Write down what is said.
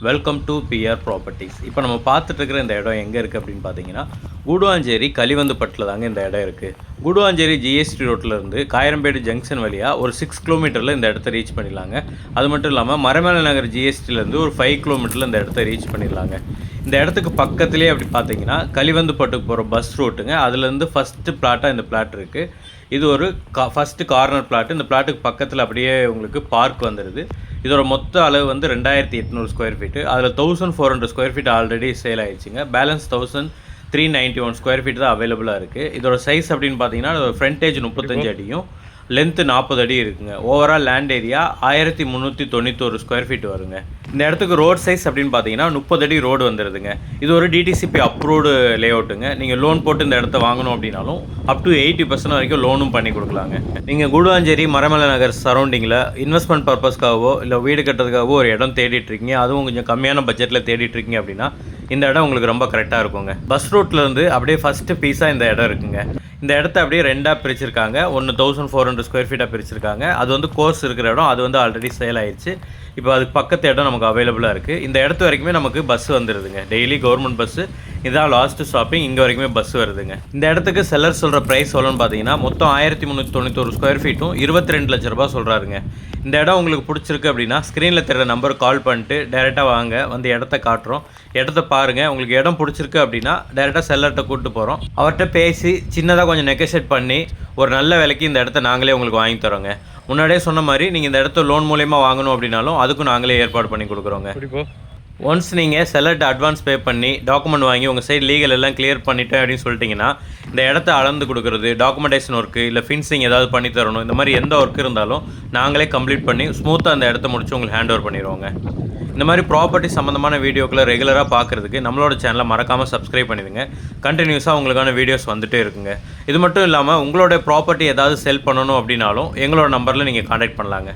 Welcome to PR properties. இப்போ நம்ம பார்த்துட்டு இருக்கிற இந்த இடம் எங்கே இருக்குது அப்படின்னு பார்த்தீங்கன்னா, கூடுவாஞ்சேரி கலிவந்துப்பட்டில் தாங்க இந்த இடம் இருக்குது. கூடுவாஞ்சேரி ஜிஎஸ்டி ரோட்டிலேருந்து காயரம்பேடு ஜங்ஷன் வழியாக ஒரு 6 கிலோமீட்டரில் இந்த இடத்த ரீச் பண்ணிடலாங்க. அது மட்டும் இல்லாமல் மரமேல நகர் ஜிஎஸ்டிலேருந்து ஒரு 5 கிலோமீட்டரில் இந்த இடத்த ரீச் பண்ணிடலாங்க. இந்த இடத்துக்கு பக்கத்துலேயே அப்படி பார்த்தீங்கன்னா கலிவந்துப்பட்டுக்கு போகிற பஸ் ரூட்டுங்க. அதுலேருந்து ஃபஸ்ட்டு பிளாட்டாக இந்த பிளாட் இருக்குது. இது ஒரு ஃபஸ்ட்டு கார்னர் பிளாட்டு. இந்த பிளாட்டுக்கு பக்கத்தில் அப்படியே உங்களுக்கு பார்க் வந்துடுது. இதோட மொத்த அளவு வந்து 2800 ஸ்கொயர் ஃபீட்டு. அதில் 1400 ஸ்கொயர் ஃபீட் ஆல்ரெடி சேல் ஆகிடுச்சிங்க. பேலன்ஸ் 1391 ஸ்கொயர் ஃபீட் தான் அவைலபிளாக இருக்குது. இதோட சைஸ் அப்படின்னு பார்த்தீங்கன்னா ஃப்ரண்டேஜ் 35 அடியும் லென்த்து 40 அடி இருக்குங்க. Overall land area 1391 square feet வருங்க. இந்த இடத்துக்கு ரோட் சைஸ் அப்படின்னு பார்த்தீங்கன்னா 30 அடி ரோடு வந்துடுதுங்க. இது ஒரு டிடிசிபி அப்ரூவ்டு லே அவுட்டுங்க. நீங்கள் லோன் போட்டு இந்த இடத்த வாங்கணும் அப்படின்னாலும் அப் டு 80% வரைக்கும் லோனும் பண்ணி கொடுக்கலாங்க. நீங்கள் கூடுவாஞ்சேரி மரமேல நகர் சரௌண்டிங்கில் இன்வெஸ்ட்மெண்ட் பர்பஸ்க்காகவோ இல்லை வீடு கட்டுறதுக்காகவோ ஒரு இடம் தேடிட்டுருக்கீங்க, அதுவும் கொஞ்சம் கம்மியான பட்ஜெட்டில் தேடிட்டுருக்கீங்க அப்படின்னா இந்த இடம் உங்களுக்கு ரொம்ப கரெக்டாக இருக்குங்க. பஸ் ரூட்லேருந்து அப்படியே ஃபஸ்ட்டு பீஸாக இந்த இடம் இருக்குங்க. இந்த இடத்த அப்படியே ரெண்டாக பிரிச்சிருக்காங்க. ஒன்று 1400 ஸ்கொயர் ஃபீட்டாக பிரிச்சிருக்காங்க. அது வந்து கோர்ஸ் இருக்கிற இடம். அது வந்து ஆல்ரெடி சேல் ஆயிடுச்சு. இப்போ அதுக்கு பக்கத்து இடம் நமக்கு அவைலபிளாக இருக்குது. இந்த இடத்து வரைக்குமே நமக்கு பஸ் வந்துடுதுங்க. டெய்லி கவர்மெண்ட் பஸ்ஸு இதான் லாஸ்ட்டு ஸ்டாப்பிங். இங்கே வரைக்குமே பஸ் வருதுங்க. இந்த இடத்துக்கு செல்லர் சொல்கிற ப்ரைஸ் எவ்வளோன்னு பார்த்தீங்கன்னா மொத்தம் 1391 ஸ்கொயர் ஃபீட்டும் 22 லட்ச ரூபா சொல்கிறாருங்க. இந்த இடம் உங்களுக்கு பிடிச்சிருக்கு அப்படின்னா ஸ்க்ரீனில் தெரியற நம்பருக்கு கால் பண்ணிட்டு டேரெக்டாக வாங்க, வந்து இடத்த காட்டுறோம். இடத்த பாருங்கள். உங்களுக்கு இடம் பிடிச்சிருக்கு அப்படின்னா டேரெக்டாக செல்லர்கிட்ட கூப்பிட்டு போகிறோம். அவர்கிட்ட பேசி சின்னதாக கொஞ்சம் நெகோஷியேட் பண்ணி ஒரு நல்ல விலைக்கு இந்த இடத்த நாங்களே உங்களுக்கு வாங்கி தரோங்க. முன்னாடியே சொன்ன மாதிரி நீங்கள் இந்த இடத்த லோன் மூலயமா வாங்கணும் அப்படின்னாலும் அதுக்கும் நாங்களே ஏற்பாடு பண்ணி கொடுக்குறோங்க. ஒன்ஸ் நீங்கள் செல்லர்ட்ட அட்வான்ஸ் பே பண்ணி டாக்குமெண்ட் வாங்கி உங்கள் சைடு லீகல் எல்லாம் கிளியர் பண்ணிட்டேன் அப்படின்னு சொல்லிட்டிங்கன்னா இந்த இடத்த அளந்து கொடுக்குறது, டாக்குமெண்டேஷன் ஒர்க்கு இல்லை ஃபின்சிங் ஏதாவது பண்ணி தரணும், இந்த மாதிரி எந்த ஒர்க் இருந்தாலும் நாங்களே கம்ப்ளீட் பண்ணி ஸ்மூத்தாக அந்த இடத்த முடிச்சு உங்களுக்கு ஹேண்ட் ஓவர் பண்ணிடுவோங்க. இந்த மாதிரி ப்ராப்பர்ட்டி சம்மந்தமான வீடியோக்களை ரெகுலராக பார்க்குறதுக்கு நம்மளோட சேனலை மறக்காமல் சப்ஸ்கிரைப் பண்ணிடுங்க. கண்டினியூஸாக உங்களுக்கான வீடியோஸ் வந்துகிட்டே இருக்குங்க. இது மட்டும் இல்லாமல் உங்களோட ப்ராப்பர்ட்டி ஏதாவது செல் பண்ணணும் அப்படின்னாலும் எங்களோட நம்பரில் நீங்கள் கான்டாக்ட் பண்ணலாங்க.